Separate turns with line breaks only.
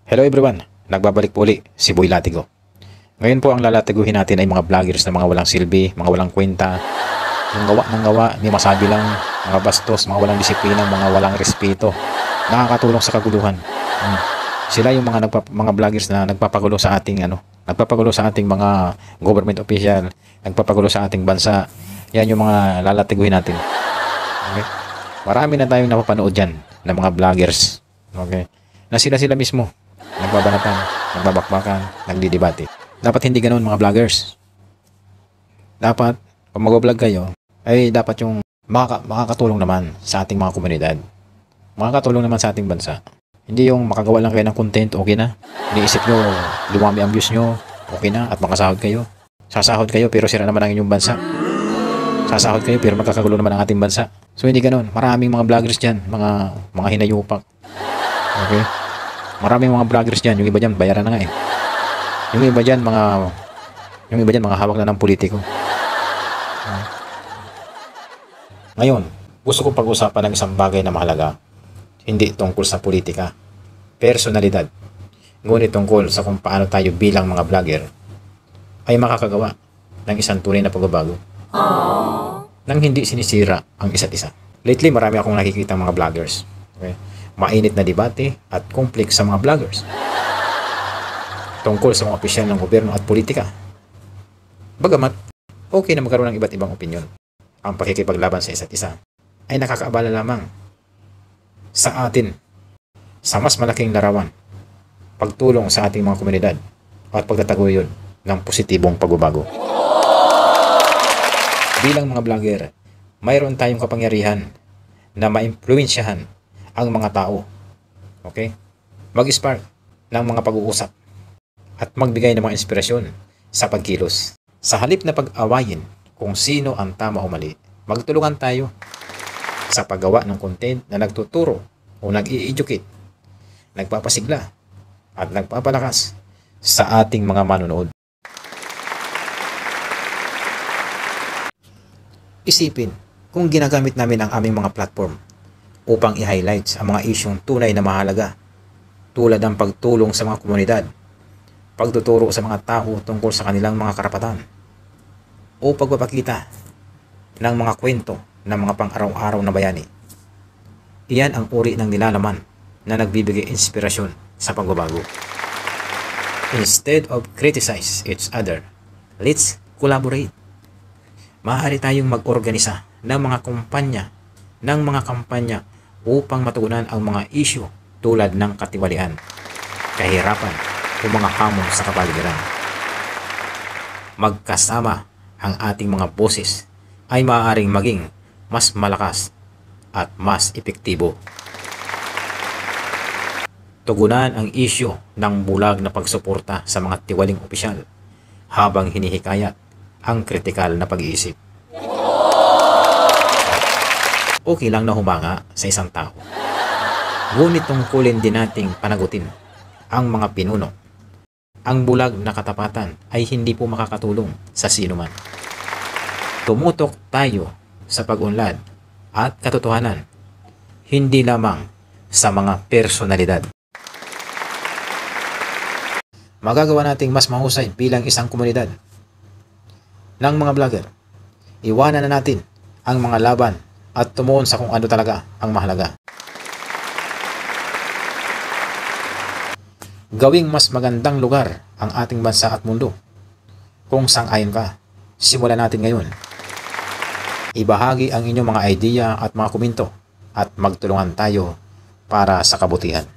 Hello everyone, nagbabalik po uli si Boy Latigo. Ngayon po ang lalatiguhin natin ay mga vloggers na mga walang silbi, mga walang kwenta, yung gawa ng gawa, hindi masabi lang, mga bastos, mga walang disiplina, mga walang respeto, nakakatulong sa kaguluhan. Sila yung mga vloggers na nagpapagulo sa ating nagpapagulo sa ating mga government official, nagpapagulo sa ating bansa. Yan yung mga lalatiguhin natin. Okay? Marami na tayong napapanood dyan ng mga vloggers. Okay? Na sila mismo nagbabanatan, nagbabakbakan, nagdidebate. Dapat hindi ganoon mga vloggers. Dapat, kung mag-vlog kayo, ay dapat yung makakatulong naman sa ating mga komunidad. Makakatulong naman sa ating bansa. Hindi yung makagawa lang kayo ng content, okay na. Iniisip nyo, lumami ang views nyo, okay na, at makasahod kayo. Sasahod kayo, pero sira naman ang inyong bansa. Sasahod kayo, pero magkakagulo naman ang ating bansa. So, hindi ganoon. Maraming mga vloggers dyan, mga hinayupak. Okay? Maraming mga vloggers dyan, yung iba dyan, bayaran na nga eh. Yung iba dyan, mga hawak na ng politiko. Ngayon, gusto kong pag-usapan ng isang bagay na mahalaga. Hindi tungkol sa politika, personalidad. Ngunit tungkol sa kung paano tayo bilang mga vlogger ay makakagawa ng isang tunay na pagbabago. Nang hindi sinisira ang isa't isa. Lately, marami akong nakikita mga vloggers. Okay? Mainit na debate at conflict sa mga vloggers tungkol sa mga opisyal ng gobyerno at politika. Bagamat, okay na magkaroon ng iba't ibang opinyon. Ang pakikipaglaban sa isa't isa ay nakakaabala lamang sa atin sa mas malaking larawan, pagtulong sa ating mga komunidad at pagtataguyod ng positibong pagbabago. Bilang mga vlogger, mayroon tayong kapangyarihan na maimpluwensyahan ang mga tao. Okay? Mag-spark ng mga pag-uusap at magbigay ng mga inspirasyon sa pagkilos. Sa halip na pag-awayin kung sino ang tama o mali, magtulungan tayo sa paggawa ng content na nagtuturo o nag-i-educate, nagpapasigla at nagpapalakas sa ating mga manonood. Isipin kung ginagamit namin ang aming mga platform upang i-highlights ang mga isyong tunay na mahalaga tulad ng pagtulong sa mga komunidad, pagtuturo sa mga tao tungkol sa kanilang mga karapatan, o pagpapakita ng mga kwento ng mga pang-araw-araw na bayani. Iyan ang uri ng nilalaman na nagbibigay inspirasyon sa pagbabago. Instead of criticize each other, let's collaborate. Maaari tayong mag-organisa ng mga kampanya upang matugunan ang mga isyu tulad ng katiwalian, kahirapan o mga hamon sa kapaligiran. Magkasama ang ating mga boses ay maaaring maging mas malakas at mas epektibo. Tugunan ang isyu ng bulag na pagsuporta sa mga tiwaling opisyal habang hinihikayat ang kritikal na pag-iisip. Okay lang na humanga sa isang tao. Ngunit tungkulin din nating panagutin ang mga pinuno. Ang bulag na katapatan ay hindi po makakatulong sa sinuman. Tumutok tayo sa pag-unlad at katotohanan, hindi lamang sa mga personalidad. Magagawa nating mas mahusay bilang isang komunidad ng mga vlogger. Iwanan na natin ang mga laban at tumuon sa kung ano talaga ang mahalaga. Gawing mas magandang lugar ang ating bansa at mundo. Kung sang-ayon ka, simulan natin ngayon. Ibahagi ang inyong mga idea at mga komento at magtulungan tayo para sa kabutihan.